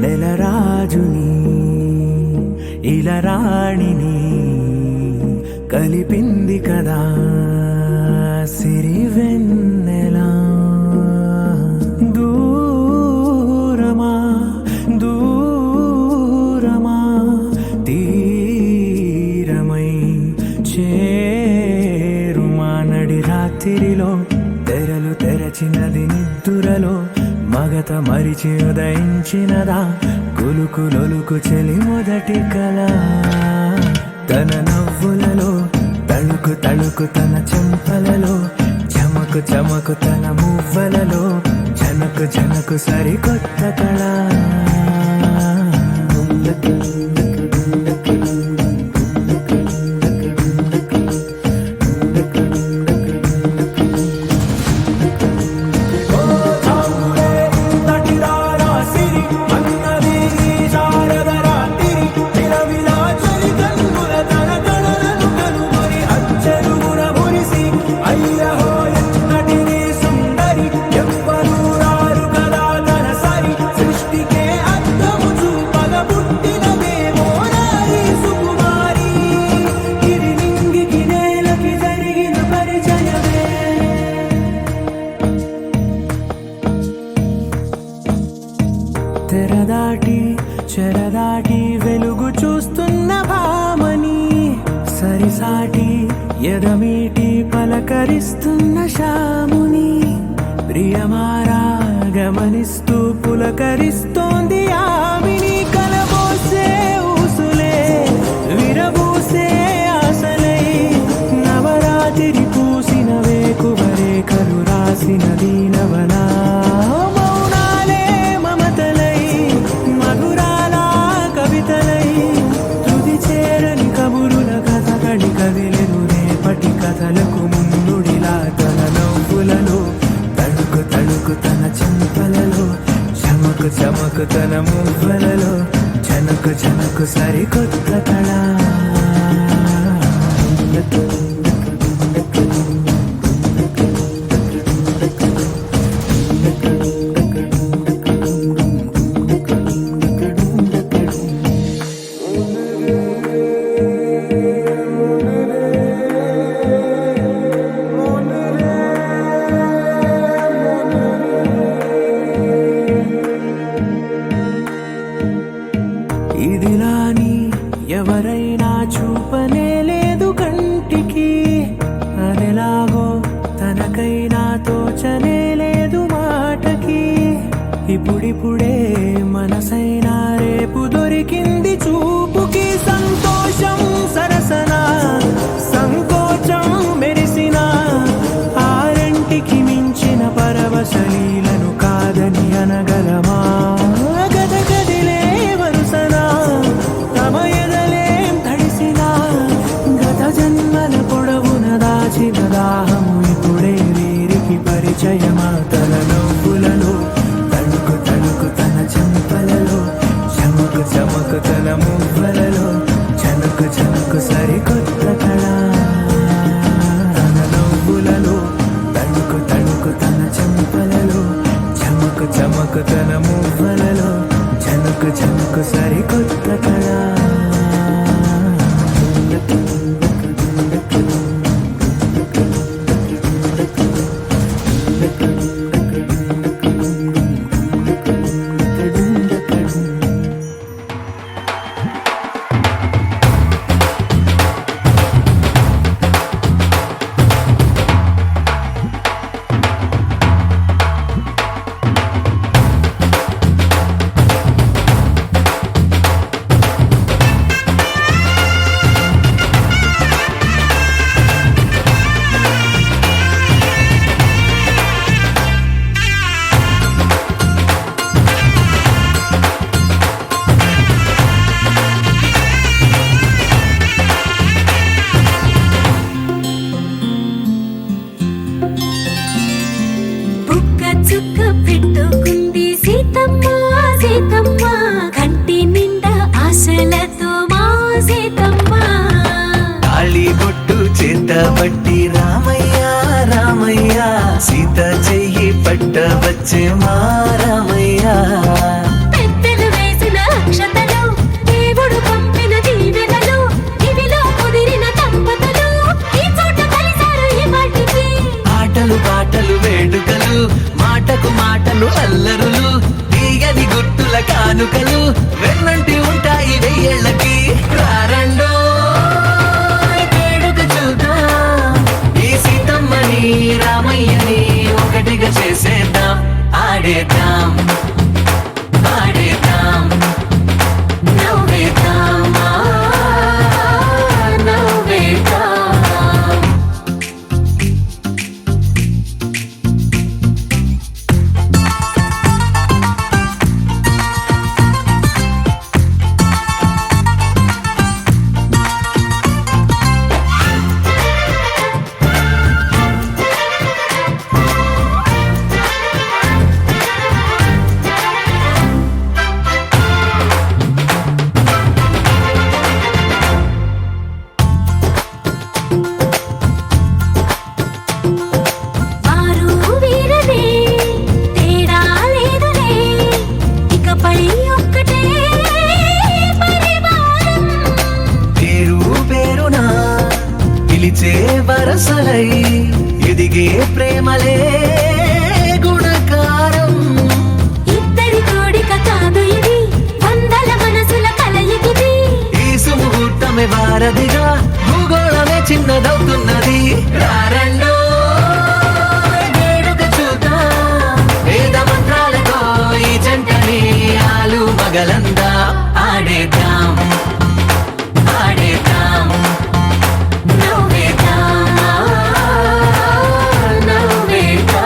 నెలరాజుని ఇలరాణిని కలిపింది కదా సిరివెన్నెలా. దూరమా దూరమా తీరమై చేరుమా నడి రాత్రిలో తెరలు తెరచినది నిద్దురలో మగత మరిచి ఉదయించినదా కులుకు లొలుకు చెలి మొదటి కళ. తన నవ్వులలో తళుకు తళుకు తన చెంపలలో చమకు చమకు తన మువ్వలలో జనకు జనకు సరికొత్త కళ. తెరదాటి చెరదాటి వెలుగు చూస్తున్న భామని సరిసాటి ఎదమీటి పలకరిస్తున్న శాముని ప్రియమారా గమనిస్తూ పులకరిస్తోంది ఆమిని. కలబోసే ఊసులే విరబూసే ఆశలై నవరాత్రి పూసిన వేకువరేఖలు రాసిన దీనవనా. కదిలెను రేపటి కథలకు ముందుడిలా తన నవ్వులలో తడుకు తడుకు తన చెంపలలో చమకు చమకు తన మువ్వలలో జనకు జనకు సరికొత్త కళ. ఇదిలాని పట్టబట్టి రామయ్య రామయ్య సీత చెయ్యి పట్టవచ్చే మా రామయ్య పెద్దలు వేసిన అక్షతలు దేవుడు పంపిన దీవెనలు ఇవిలో కుదిరిన దంపతులు ఈ చోట కలిసారు ఈ వాటికి ఆటలు పాటలు వేడుకలు మాటకు మాటలు అల్లరులు తీయని గుర్తుల కానుకలు వెన్నంటి ఉంటాయి వెయ్యేళ్ళకి రారండో వేడుక చూద్దాం ఈ సీతమ్మని రామయ్యని ఒకటిగా చేసేద్దాం ఆడేద్దాం ఆడేద్దాం నవ్వేద్దాం నవ్వేద్దాం వారు వీరనే తేడా లేదులే ఇకపై ఒక్కటే పరివారం పేరు పేరునా పిలిచే వరసలై ఎదిగే ప్రేమలే గుణకారం ఇద్దరి కోడిక కాదు ఇది వందల మనసుల కలయికిది ఈ సుముహూర్తమే వారధిగా భూగోళమే చిన్నదవుతున్నది రారండో వేడుక చూద్దాం వేద మంత్రాలతో ఈ జంటని ఆలు మగలందా ఆడేద్దాం ఆడేద్దాం నవ్వేద్దాం నవ్వేద్దాం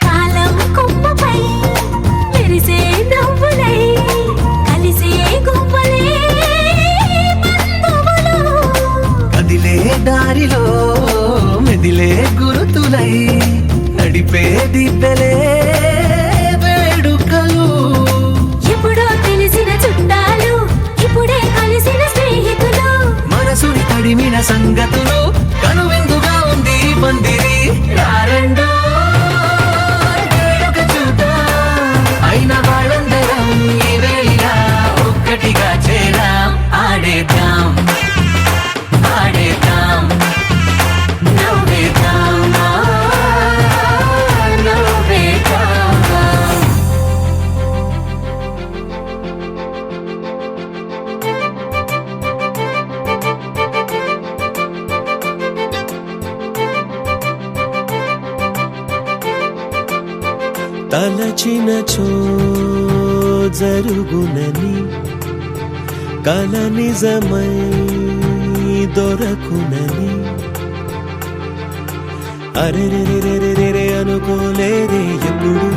కాలం కొమ్మపై మెరిసే నవ్వులై కలిసే గువ్వలే బంధువులు కదిలే దారిలో మెదిలే గురుతులై నడిపే దిబ్బెలే వేడుకలు ఎప్పుడో తెలిసిన చుట్టాలు ఇప్పుడే కలిసిన స్నేహితులు మనసుని తడిమిన సంగతులు కనువిందుగా ఉంది ఈ పందిరి రారండో వేడుక చూద్దాం అయిన వాళ్ళందరం ఈ వేళ ఒక్కటిగా చేరాం ఆడేద్దాం ఆడేద్దాం నవ్వేద్దాం నవ్వేద్దాం తలచినచో జరుగునని కల నిజమై దొరకునని అరెరెరెరెరెరె అనుకోలేదే ఎప్పుడు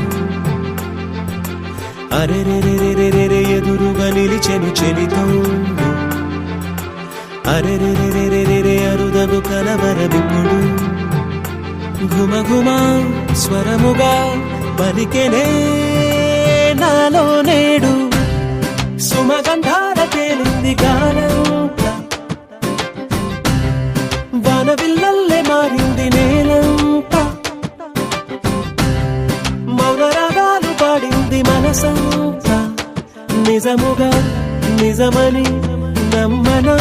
అరెరెరెరెరెరె ఎదురుగా నిలిచెను చెలితోడు అరెరెరెరెరెరె అరుదను కలవరమిప్పుడు ఘుమఘుమ స్వరముగా పలికెనే నాలో నేడు సుమగంధాల తేలింది గానంత వానవిల్లల్లే మారింది నేలంత మౌన రాగాలు పాడింది మనసంత నిజముగా నిజమని నమ్మనా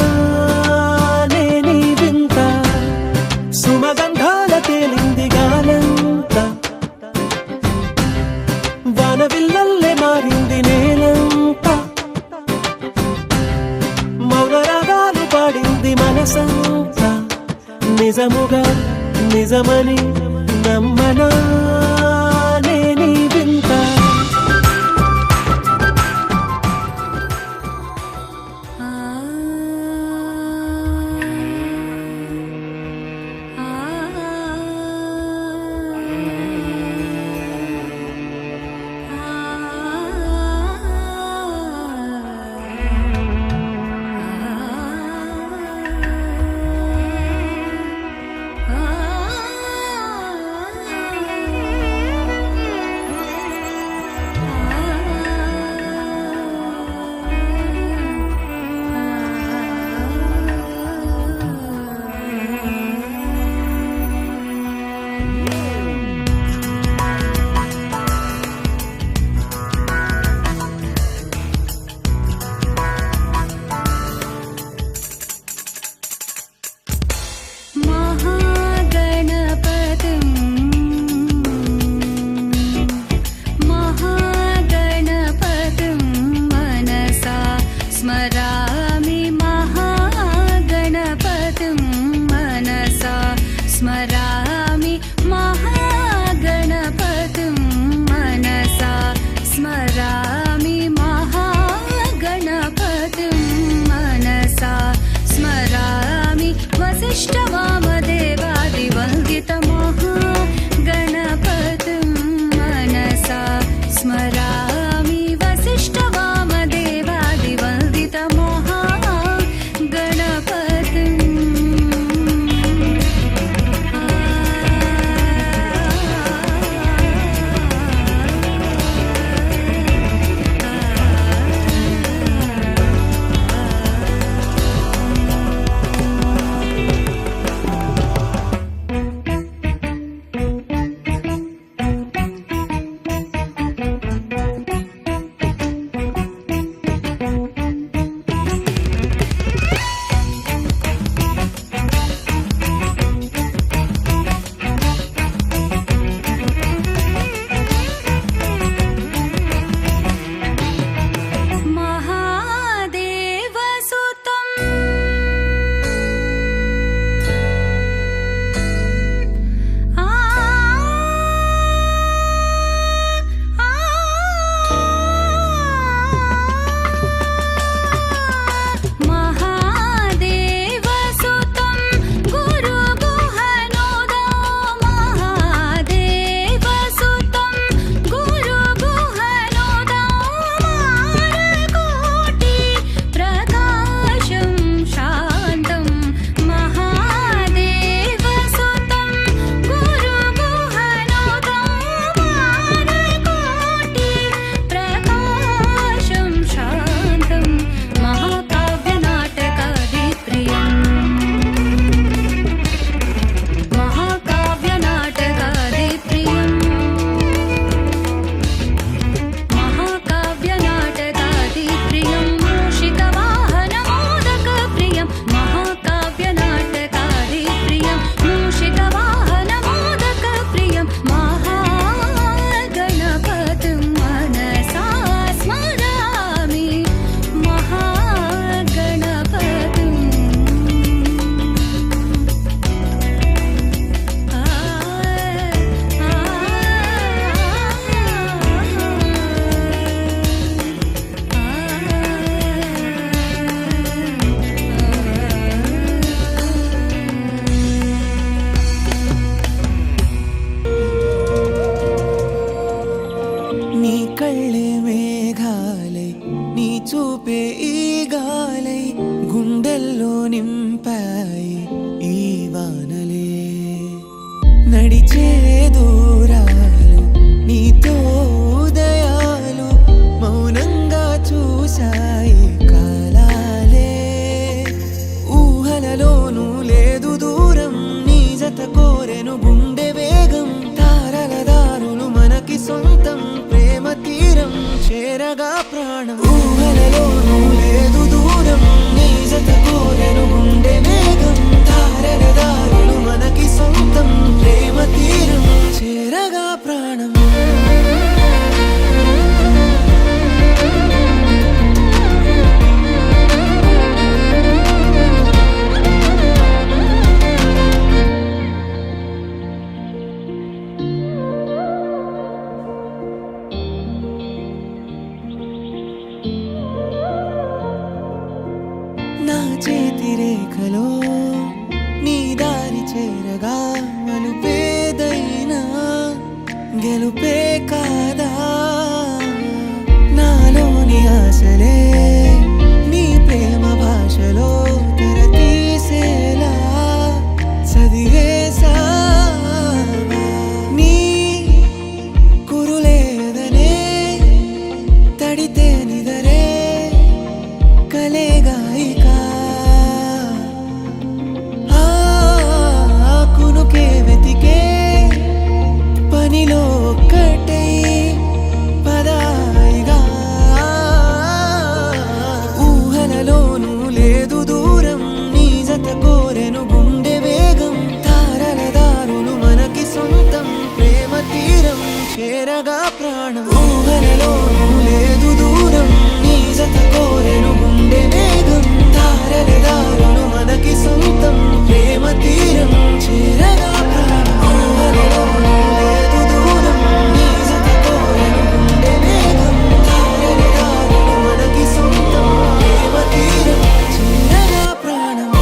నేనీ వింత సుమగంధాల తేలింది గానంత వానవిల్లల్లే మారింది నేలంత మౌన రాగాలు పాడింది మనసంత నిజముగా నిజమని నమ్మనా నేనీ వింత ఆ కళ్ళే మేఘాలై నీ చూపే ఈ గాలై గుండెల్లో నింపాయి ఈ వానలే నడిచే దూరాలు నీతో ఉదయాలు మౌనంగా చూశాయి కాలాలే ఊహలలోనూ లేదు దూరం నీ జత కోరెను గుండె వేగం తారల దారులు మనకి సొంతం ప్రేమ తీరం చేరగా ప్రాణం ఊహలలోనూ లేదు దూరం నీ జత కోరెను గుండె వేగం తారల దారులు మనకి సొంతం ప్రేమ తీరం చేరగా ప్రాణం నా చేతి రేఖలో నీ దారి చేరగా మలుపేదైనా గెలుపే కాదా నాలోని ఆశలే నీ ప్రేమ భాషలో తెర తీసేలా చదివేసావా నీ కురులేదనే తడితే నిదరే కలేగాయిక కునుకే వెతికే పనిలో ఒక్కటై పదాయిగా ఊహలలోనూ లేదు దూరం నీ జత కోరెను గుండె వేగం తారల దారులు మనకి సొంతం ప్రేమ తీరం చేరగా ప్రాణం ఊహలలోనూ లేదు దూరం నీ జత కోరెను గుండె వేగం తారల దారులు మనకి సొంతం ప్రేమ తీరం చేరగా ప్రాణం ఊహలలోనూ లేదు దూరం నీ జత కోరెను గుండె వేగం తారల దారులు మనకి సొంతం ప్రేమ తీరం చేరగా ప్రాణం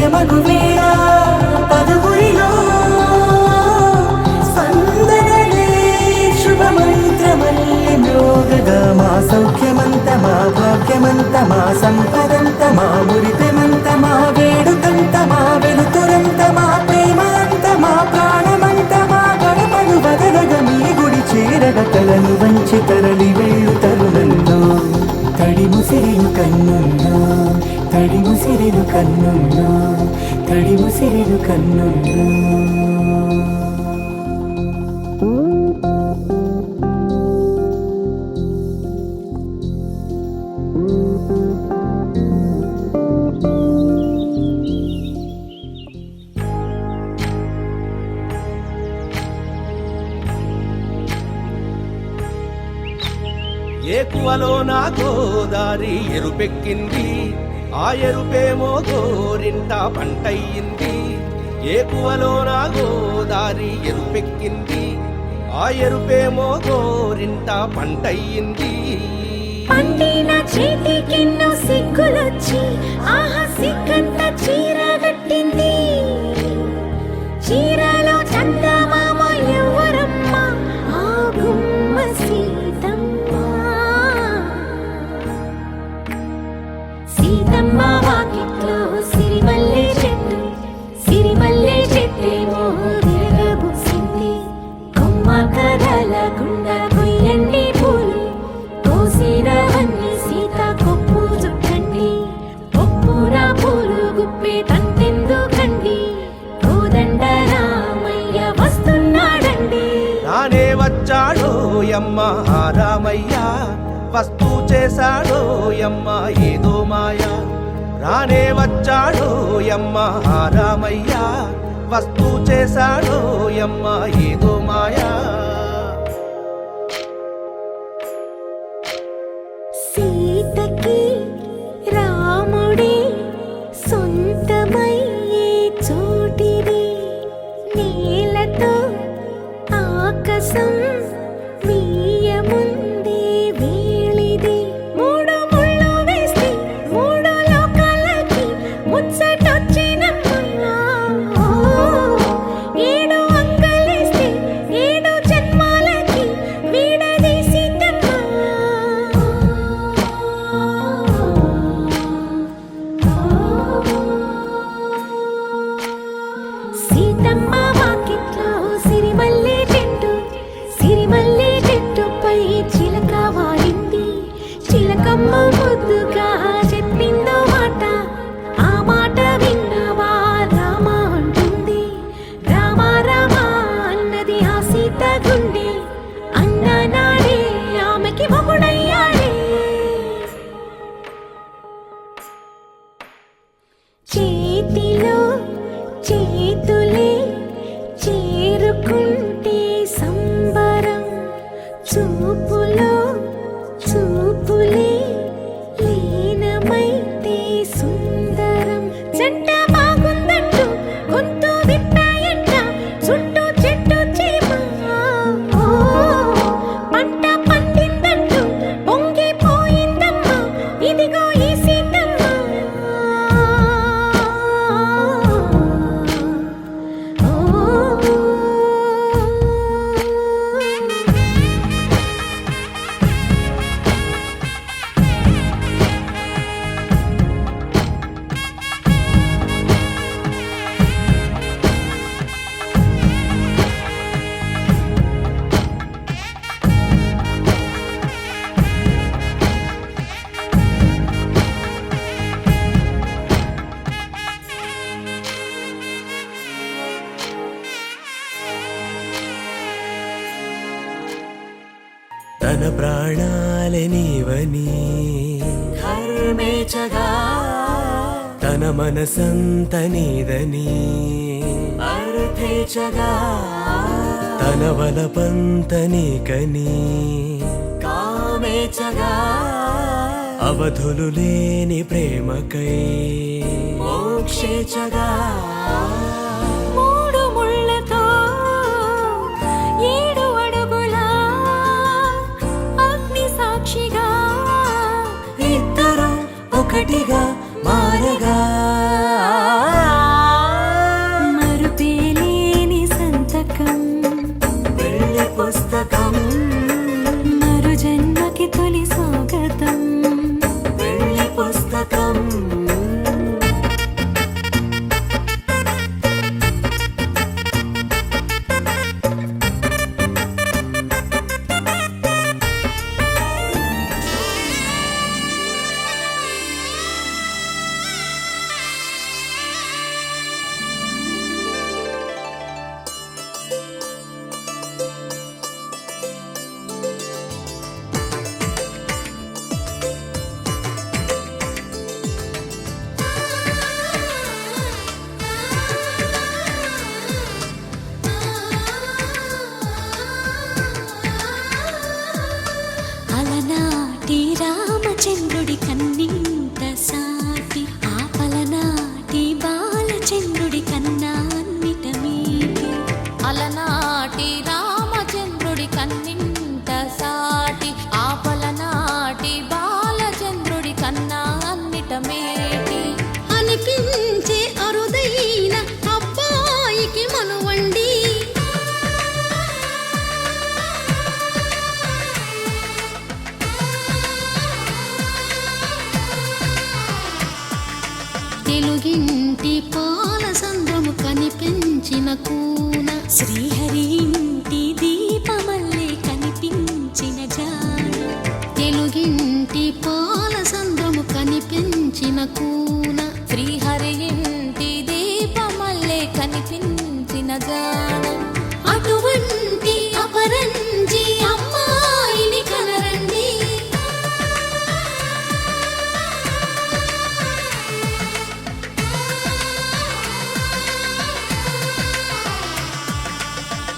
ప్రియమగు వేళ పదుగురిలో స్పందనలే శుభమంత్రమల్లి మ్రోగగా మా సౌఖ్యమంత మా భాగ్యమంత మా సంపదంత మా మురిపెమంత మా వేడుకంత మా వెలుతురంత మా ప్రేమంత మా ప్రాణమంత మా గడపను బదలగ మీ గుడి చేరగ తలను వంచి తరలి వెళ్ళు తరుణంలో తడి ముసిరిను కన్నుల్లో తడి ముసిరిను కన్నుల్లో తడి ముసిరిను కన్నుల్లో ఏకువలో నా గోదారి ఎరుపెక్కింది ఆ ఎరుపేమో గోరింట పంటయ్యింది ఏకువలో నా గోదారి ఎరుపెక్కింది ఆ ఎరుపేమో గోరింట పంటయ్యింది పండిన చేతికెన్నో సిగ్గులొచ్చి ఆహా సిగ్గంత చీర కట్టింది చీరలో చందమామ ఎవరమ్మ ఆ గుమ్మ సీతమ్మ సీతమ్మ వాకిట్లో సిరిమల్లె చెట్టేమో విరగబూసింది కొమ్మ కదలకుండా కొయ్యండి పూలు కోసినవన్నీ సీత కొప్పు చుట్టండి కొప్పున పూలు గుప్పే తంతెందుకండి కోదండ రామయ్య వస్తున్నాడండి రానే వచ్చాడో యమ్మ ఆ రామయ్య వస్తూ చేశాడో యమ్మ ఏదో మాయ రానే వచ్చాడో యమ్మ ఆ రామయ్య వస్తూ చేశాడో యమ్మ ఏదో మాయా సీతకి రాముడే సొంతమయ్యే చోటిది నేలతో ఆకాశం వీయముందే వేళిది మూడు ముళ్ళు వేస్తే మూడు లోకాలకి ముచ్చటొచ్చినమ్మా ఏడు అంగలేస్తే ఏడు జన్మాలకి వీడదీసి సీతమ్మ వాకిట్లో సిరిమల్లె చెట్టుపై చిలక వాలింది చిలకమ్మ ముద్దుగా చెప్పిందో మాట ఆ మాట విన్నవా రామ అంటుంది రామ రామ అన్నది ఆ సీత గుండె అన్న నాడే ఆమెకి మొగుడయ్యాడే చేతిలో చేతులే చేరుకుంటే సంబరం చూపులో చూపులే లీనమైతే సుందరం జంట బాగుందంటూ గొంతు విప్పాయంట చుట్టూ చెట్టు చీమ పంట పండిందంటూ పొంగిపోయిందమ్మా ఇదిగో ఈ సీతమ్మ తన ప్రాణాలే నీవని కర్మేచగా తన మనసంత నీదని అర్థేచగా తన వలపంత నీకని కామేచగా అవధులు లేని ప్రేమకై మోక్షేచగా మూడు ముళ్ళతో ఏడు అడుగుల అగ్ని సాక్షిగా ఇద్దరు ఒకటిగా మారగా తెలుగింటి పాల సంద్రము కనిపించిన కూన శ్రీహరి ఇంటి దీపమల్లే కనిపించిన జాడ తెలుగింటి పాల సంద్రము కనిపించిన కూన శ్రీహరి ఇంటి దీపమల్లే కనిపించిన జాడ అటువంటి అపరంజి అమ్మాయిని కనరండి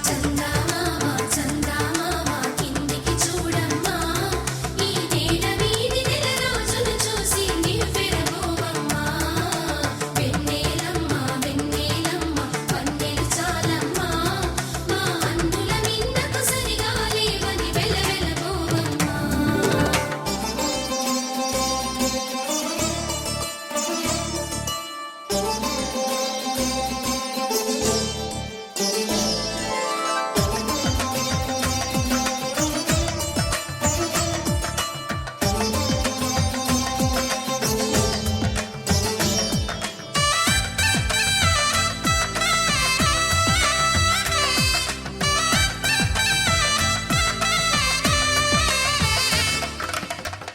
చందమామ చందమామ కిందికి చూడమ్మా ఈ నేల వీధి నెల రోజులు చూసి నివ్వెరబోవమ్మా వెన్నెలమ్మ వెన్నెలమ్మ వన్నెలు చాలమ్మా మా అందుల మిన్నకు సరిగా లేవని వెలవెలబోవమ్మా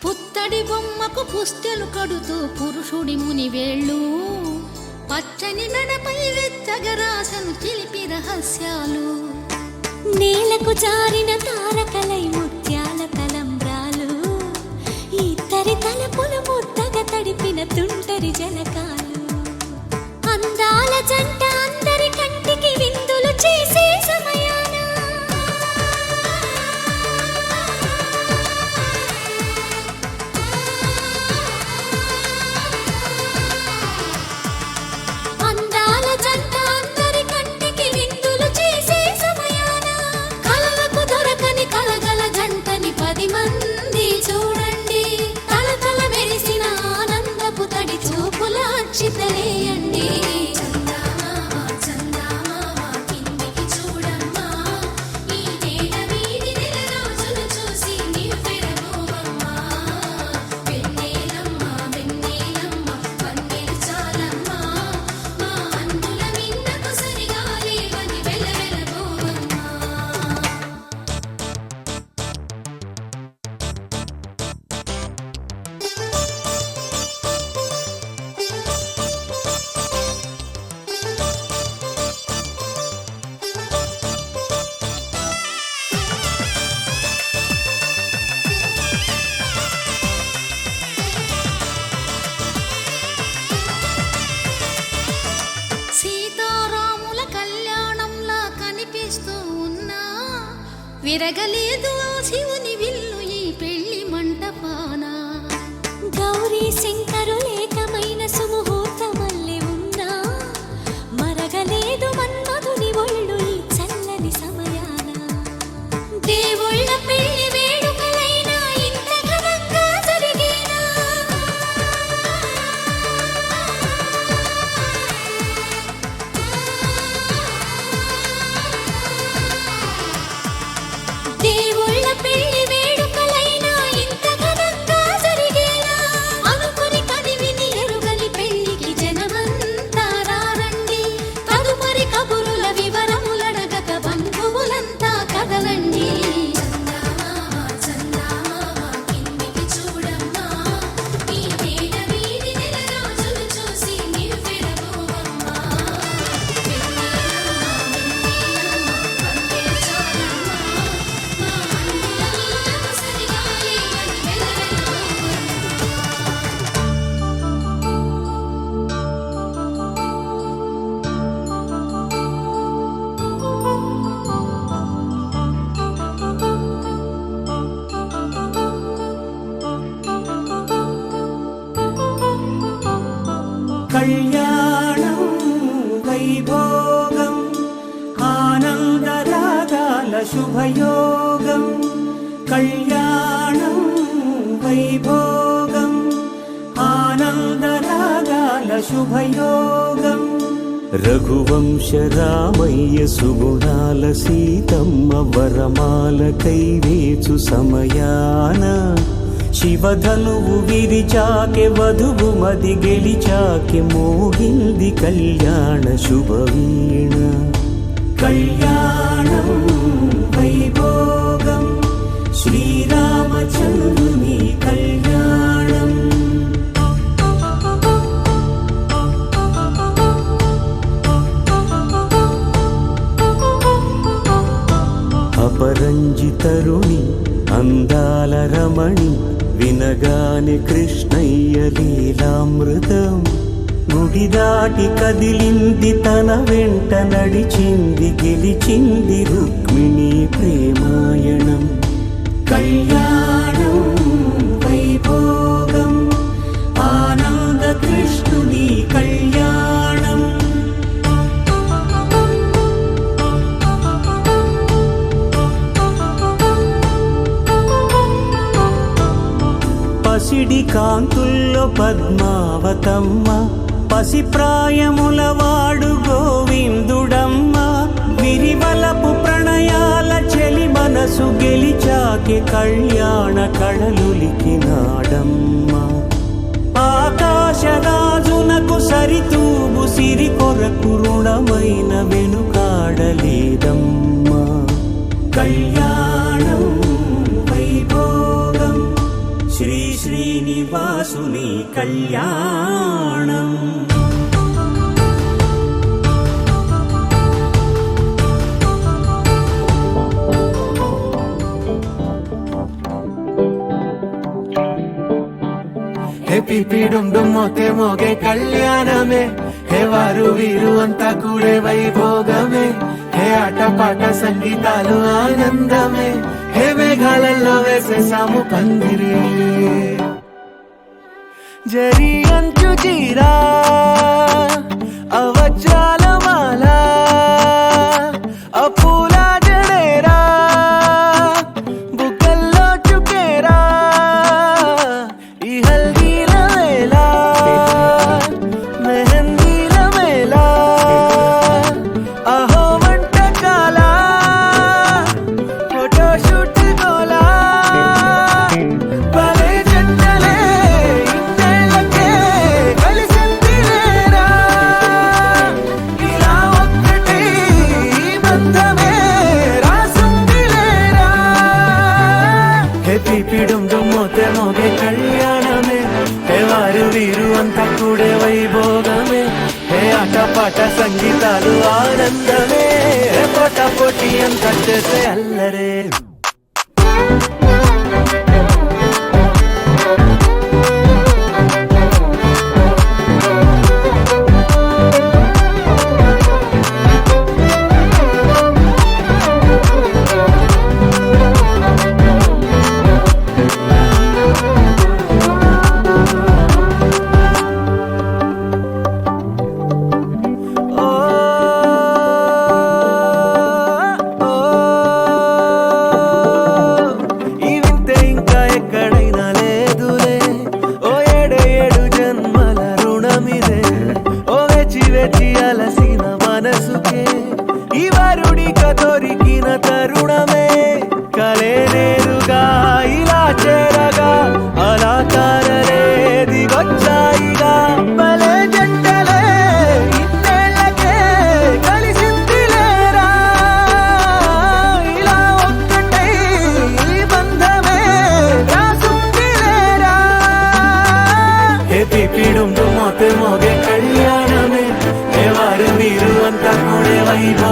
పుత్తడి బొమ్మకు పుస్తెలు కడుతూ పురుషుడి ముని వేళ్ళు పచ్చని నడపై వెచ్చగరాసను చిలిపి రహస్యాలు నేలకు జారిన తారకలై ముత్యాల తలంబ్రాలు ఇద్దరి తలపులు ముద్దగా తడిపిన తుంటరి జలకాలు అందాల జంట అందరి కంటికి విందులు చేసే సమయాన అందాల జంట అందరి కంటికి విందులు చేసే సమయాన కలలకు దొరకని కలగల జంటని 10 మంది చూడండి తలతల మెరిసిన ఆనందపు తడి చూపుల అక్షితలేయండి చందమామ చందమామ కిందికి చూడమ్మా ఈ నేల వీధి నెల రోజులు చూసి నివ్వెరబోవమ్మా వెన్నెలమ్మ వెన్నెలమ్మ వన్నెలు చాలమ్మా మా అందుల మిన్నకు సరిగా లేవని వెలవెలబోవమ్మా సీతారాముల కళ్యాణంలా కనిపిస్తూ ఉన్నా విరగలేదు ఆ శివుని విల్లు ఈ పెళ్లి మంటపాన గౌరీ శంకరులేకమైన సుముహూర్తమల్లె ఉన్నా మరగలేదు మన్మధుని ఒళ్ళు ఈ చల్లని సమయాన దేవుళ్ళ పెళ్లి వేడుకలైనా ఇంత ఘనంగా జరిగేనా దేవుళ్ళ పెళ్లి వేడుకలైనా ఇంత ఘనంగా జరిగేనా అనుకుని కదివిని ఎరుగని పెళ్లికి జనమంతా రారండి తదుపరి కబురుల వివరములడగక బంధువులంతా కదలండి చందమామ చందమామ కిందికి చూడమ్మా ఈ నేల వీధి నెల రోజులు చూసి నివ్వెరబోవమ్మా వెన్నెలమ్మ వెన్నెలమ్మ వన్నెలు చాలమ్మా మా అందుల మిన్నకు సరిగా లేవని వెలవెలబోవమ్మా కళ్యాణం వైభోగం ఆనందరాగాల శుభయోగం కళ్యాణం వైభోగం ఆనందరాగాల శుభయోగం రఘువంశ రామయ్య సుగుణాల సీతమ్మ వరమాల కైవేచు సమయాన శివధనువు విరిచాకె వధువు మది గెలిచాకె మోగింది కళ్యాణ శుభవీణ కళ్యాణం వైభోగం శ్రీరామచంద్రుని కళ్యాణం అపరంజి తరుణి అందాల రమణి వినగానే కృష్ణయ్య లీలామృతం గుడి దాటి కదిలింది తన వెంట నడిచింది గెలిచింది రుక్మిణి ప్రేమాయణం కళ్యాణం వైభోగం ఆనంద కృష్ణుని కళ్యాణం పసిడి కాంతుల్లో పద్మావతమ్మ పసిప్రాయముల వాడు గోవిందుడమ్మ విరివలపు ప్రణయాల చెలి మనసు గెలిచాకె కళ్యాణ కళలులికినాడమ్మ ఆకాశరాజునకు సరితూగు సిరి కొరకు రుణమైన వెనుకాడలేదమ్మ కళ్యాణం వైభోగం శ్రీ శ్రీనివాసుని కళ్యాణం పిపిడుండు మోతే మోగే కళ్యాణమే హే వారు వీరు అంతా కూడే వైభోగమే హే ఆటపాట సంగీతాలు ఆనందమే హే మేఘాలలో వేసేసాము పందిరి జరి అంచు చీరా అవజ్రాల మాల అపూల జడేరా బుగ్గల్లో చుకేరా ఈ హల్దీల వేళ మెహందీల మేళ అహో వంటకాల ఫోటోషూట్ గోలా భలే జంటలే ఇన్నేళ్ళకే కలిసిందిలేరా ఇలా ఒక్కటి బంధమే రాసుందిలేరా హే పిపిడుం దుమ్మోతే మోగే కళ్యాణమే హే వారు వీరు అంతా కూడే వైభోగమే హే ఆటపాట సంగీతాలు ఆనందమే హే పోటా పోటీ అంతా చేసే అల్లరే ఈ వింతే ఇంకా ఎక్కడైనా లేదులే ఓ ఏడు జన్మల రుణమిదే ఓ వేచి వేచి అలసిన మనసుకే ఈ వరుడిక దొరికిన తరుణమే కలే నేరుగా ఇలా చేరగా అలా కారలే దిగొచ్చాయిగా భలే జంటలే ఇన్నేళ్ళకే కలిసిందిలేరా ఇలా ఒక్కటై ఈ బంధమే రాసుందిలేరా హే పిపిడుం మోతే మోగే కళ్యాణమే హే వారు వీరు అంతా కూడే వైభోగమే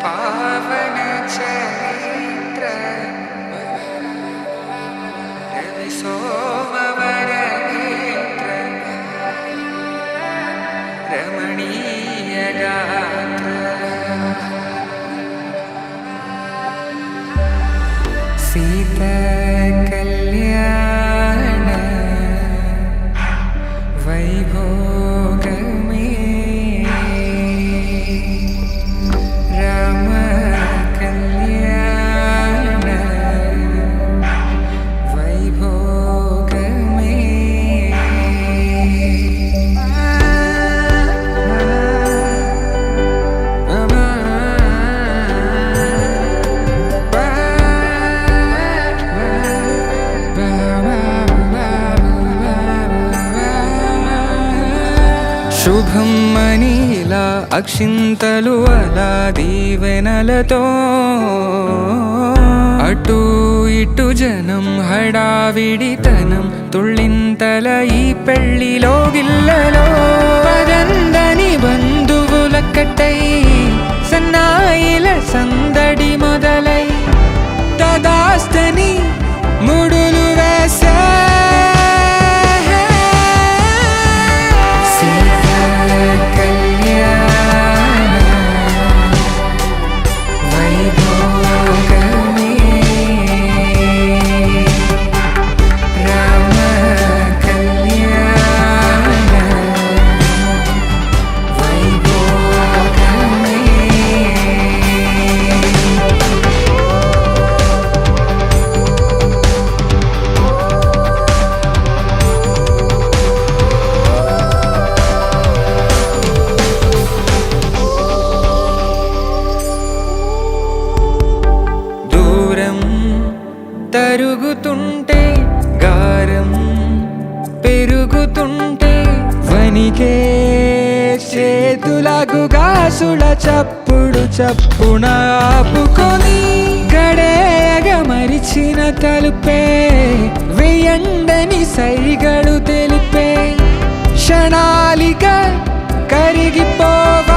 पावन चरित्र रवि सोमवर नेत्र रमणीय गात्र सीता कल्याण वैभोग में राम कल्याण वैभोग శుభం మనీలా అక్షింతలు అలా దీవెనలతో అటు ఇటు జనం హడావిడితనం తుళ్ళింతల ఈ పెళ్లిలో గిల్లలో పదందని బంధువులక్కటై సన్నాయిల సందడి మొదలై తదాస్తని ముడులు వేసే తరుగుతుంటే గారం పెరుగుతుంటే వనికే చేతులకు గాసుల చప్పుడు చప్పున ఆపుకొని గడేయగ మరిచిన తలుపే వేయండని సైగడు తెలిపే క్షణాలిక కరిగిపోవ